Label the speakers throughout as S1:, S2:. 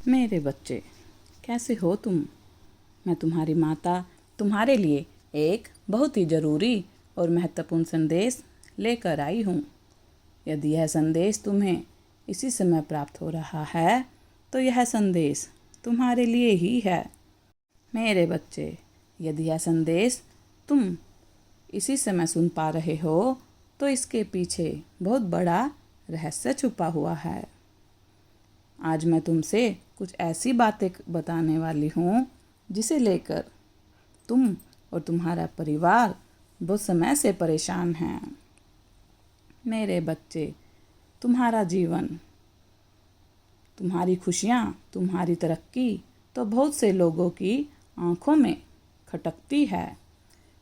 S1: मेरे बच्चे, कैसे हो तुम? मैं तुम्हारी माता तुम्हारे लिए एक बहुत ही ज़रूरी और महत्वपूर्ण संदेश लेकर आई हूँ। यदि यह संदेश तुम्हें इसी समय प्राप्त हो रहा है तो यह संदेश तुम्हारे लिए ही है। मेरे बच्चे, यदि यह संदेश तुम इसी समय सुन पा रहे हो तो इसके पीछे बहुत बड़ा रहस्य छुपा हुआ है। आज मैं तुमसे कुछ ऐसी बातें बताने वाली हूँ जिसे लेकर तुम और तुम्हारा परिवार बहुत समय से परेशान हैं। मेरे बच्चे, तुम्हारा जीवन, तुम्हारी खुशियाँ, तुम्हारी तरक्की तो बहुत से लोगों की आंखों में खटकती है,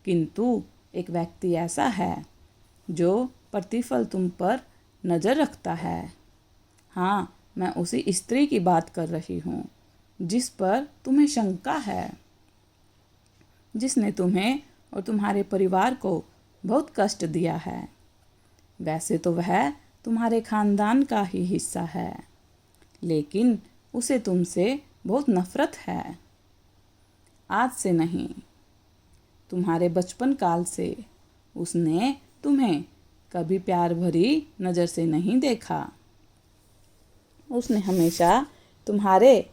S1: किंतु एक व्यक्ति ऐसा है जो प्रतिफल तुम पर नज़र रखता है। हाँ, मैं उसी स्त्री की बात कर रही हूँ जिस पर तुम्हें शंका है, जिसने तुम्हें और तुम्हारे परिवार को बहुत कष्ट दिया है। वैसे तो वह तुम्हारे खानदान का ही हिस्सा है, लेकिन उसे तुमसे बहुत नफरत है। आज से नहीं, तुम्हारे बचपन काल से उसने तुम्हें कभी प्यार भरी नज़र से नहीं देखा। उसने हमेशा तुम्हारे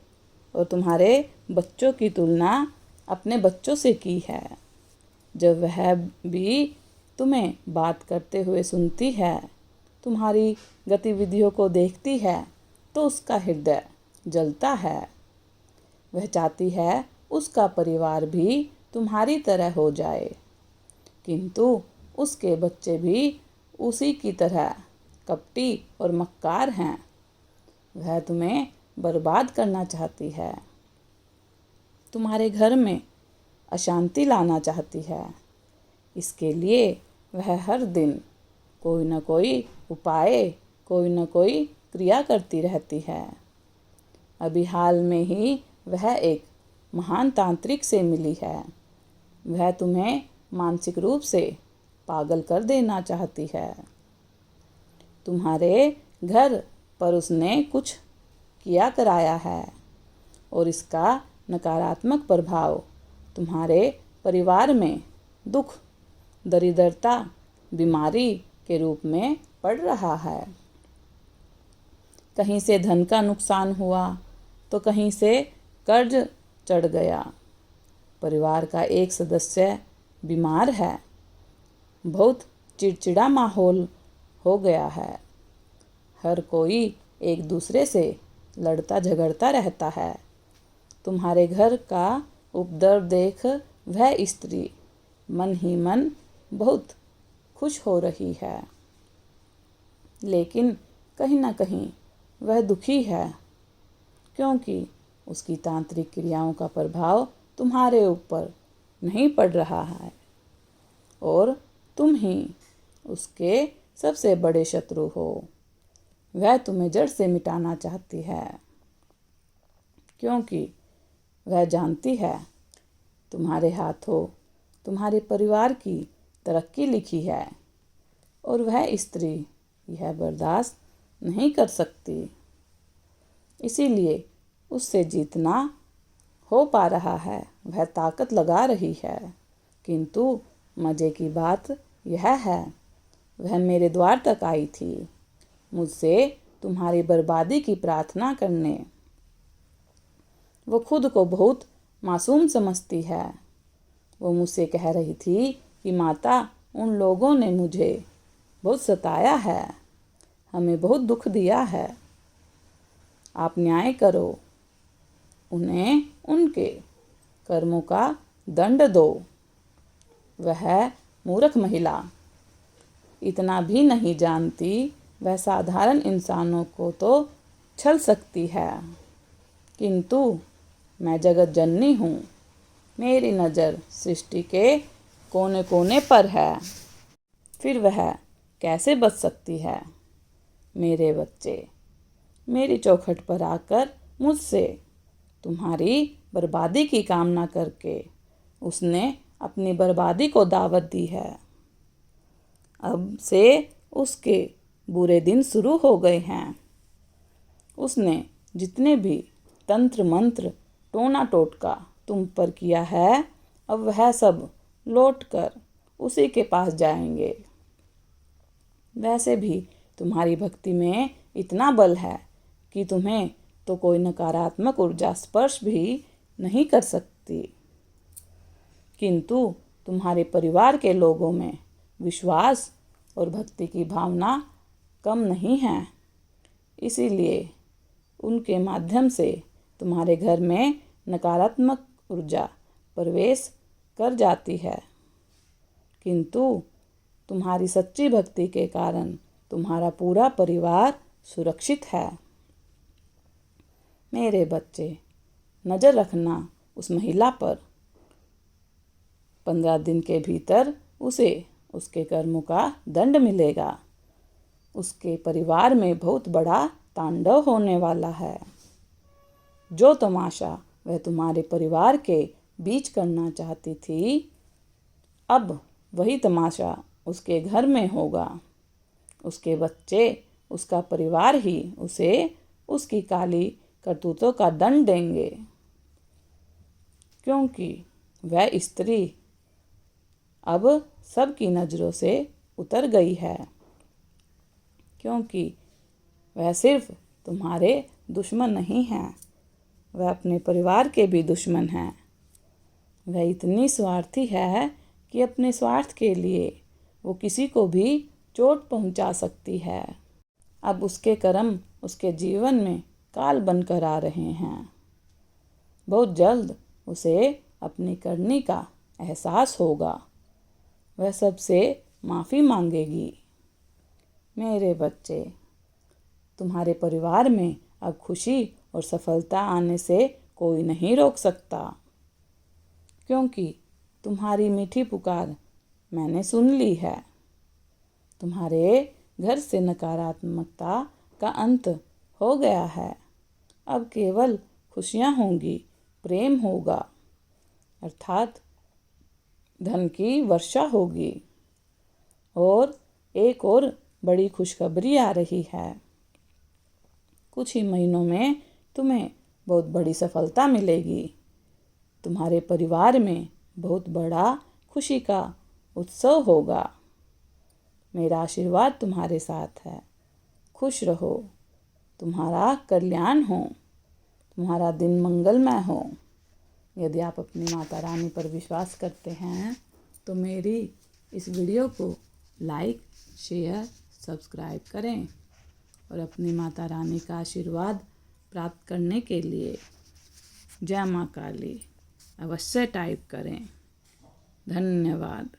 S1: और तुम्हारे बच्चों की तुलना अपने बच्चों से की है। जब वह भी तुम्हें बात करते हुए सुनती है, तुम्हारी गतिविधियों को देखती है, तो उसका हृदय जलता है। वह चाहती है उसका परिवार भी तुम्हारी तरह हो जाए, किंतु उसके बच्चे भी उसी की तरह कपटी और मक्कार हैं। वह तुम्हें बर्बाद करना चाहती है, तुम्हारे घर में अशांति लाना चाहती है। इसके लिए वह हर दिन कोई न कोई उपाय, कोई न कोई क्रिया करती रहती है। अभी हाल में ही वह एक महान तांत्रिक से मिली है। वह तुम्हें मानसिक रूप से पागल कर देना चाहती है। तुम्हारे घर पर उसने कुछ किया कराया है और इसका नकारात्मक प्रभाव तुम्हारे परिवार में दुख, दरिद्रता, बीमारी के रूप में पड़ रहा है। कहीं से धन का नुकसान हुआ तो कहीं से कर्ज चढ़ गया। परिवार का एक सदस्य बीमार है। बहुत चिड़चिड़ा माहौल हो गया है। हर कोई एक दूसरे से लड़ता झगड़ता रहता है। तुम्हारे घर का उपद्रव देख वह स्त्री मन ही मन बहुत खुश हो रही है, लेकिन कहीं ना कहीं वह दुखी है, क्योंकि उसकी तांत्रिक क्रियाओं का प्रभाव तुम्हारे ऊपर नहीं पड़ रहा है और तुम ही उसके सबसे बड़े शत्रु हो। वह तुम्हें जड़ से मिटाना चाहती है, क्योंकि वह जानती है तुम्हारे हाथों तुम्हारे परिवार की तरक्की लिखी है और वह स्त्री यह बर्दाश्त नहीं कर सकती। इसीलिए उससे जीतना हो पा रहा है, वह ताकत लगा रही है, किंतु मज़े की बात यह है, वह मेरे द्वार तक आई थी मुझसे तुम्हारी बर्बादी की प्रार्थना करने। वो खुद को बहुत मासूम समझती है। वो मुझसे कह रही थी कि माता, उन लोगों ने मुझे बहुत सताया है, हमें बहुत दुख दिया है, आप न्याय करो, उन्हें उनके कर्मों का दंड दो। वह मूर्ख महिला इतना भी नहीं जानती, वह साधारण इंसानों को तो छल सकती है, किंतु मैं जगत जननी हूँ। मेरी नज़र सृष्टि के कोने कोने पर है, फिर वह कैसे बच सकती है? मेरे बच्चे, मेरी चौखट पर आकर मुझसे तुम्हारी बर्बादी की कामना करके उसने अपनी बर्बादी को दावत दी है। अब से उसके बुरे दिन शुरू हो गए हैं। उसने जितने भी तंत्र मंत्र टोना टोटका तुम पर किया है, अब वह सब लौट कर उसी के पास जाएंगे। वैसे भी तुम्हारी भक्ति में इतना बल है कि तुम्हें तो कोई नकारात्मक ऊर्जा स्पर्श भी नहीं कर सकती, किंतु तुम्हारे परिवार के लोगों में विश्वास और भक्ति की भावना कम नहीं है, इसीलिए उनके माध्यम से तुम्हारे घर में नकारात्मक ऊर्जा प्रवेश कर जाती है, किंतु तुम्हारी सच्ची भक्ति के कारण तुम्हारा पूरा परिवार सुरक्षित है। मेरे बच्चे, नज़र रखना उस महिला पर। 15 दिन के भीतर उसे उसके कर्मों का दंड मिलेगा। उसके परिवार में बहुत बड़ा तांडव होने वाला है। जो तमाशा वह तुम्हारे परिवार के बीच करना चाहती थी, अब वही तमाशा उसके घर में होगा। उसके बच्चे, उसका परिवार ही उसे उसकी काली करतूतों का दंड देंगे, क्योंकि वह स्त्री अब सबकी नज़रों से उतर गई है, क्योंकि वह सिर्फ तुम्हारे दुश्मन नहीं हैं, वह अपने परिवार के भी दुश्मन हैं। वह इतनी स्वार्थी है कि अपने स्वार्थ के लिए वो किसी को भी चोट पहुंचा सकती है। अब उसके कर्म उसके जीवन में काल बनकर आ रहे हैं। बहुत जल्द उसे अपनी करनी का एहसास होगा। वह सबसे माफ़ी मांगेगी। मेरे बच्चे, तुम्हारे परिवार में अब खुशी और सफलता आने से कोई नहीं रोक सकता, क्योंकि तुम्हारी मीठी पुकार मैंने सुन ली है। तुम्हारे घर से नकारात्मकता का अंत हो गया है। अब केवल खुशियाँ होंगी, प्रेम होगा, अर्थात धन की वर्षा होगी। और एक और बड़ी खुशखबरी आ रही है। कुछ ही महीनों में तुम्हें बहुत बड़ी सफलता मिलेगी। तुम्हारे परिवार में बहुत बड़ा खुशी का उत्सव होगा। मेरा आशीर्वाद तुम्हारे साथ है। खुश रहो, तुम्हारा कल्याण हो, तुम्हारा दिन मंगलमय हो। यदि आप अपनी माता रानी पर विश्वास करते हैं तो मेरी इस वीडियो को लाइक, शेयर, सब्सक्राइब करें और अपनी माता रानी का आशीर्वाद प्राप्त करने के लिए जय माँ काली अवश्य टाइप करें। धन्यवाद।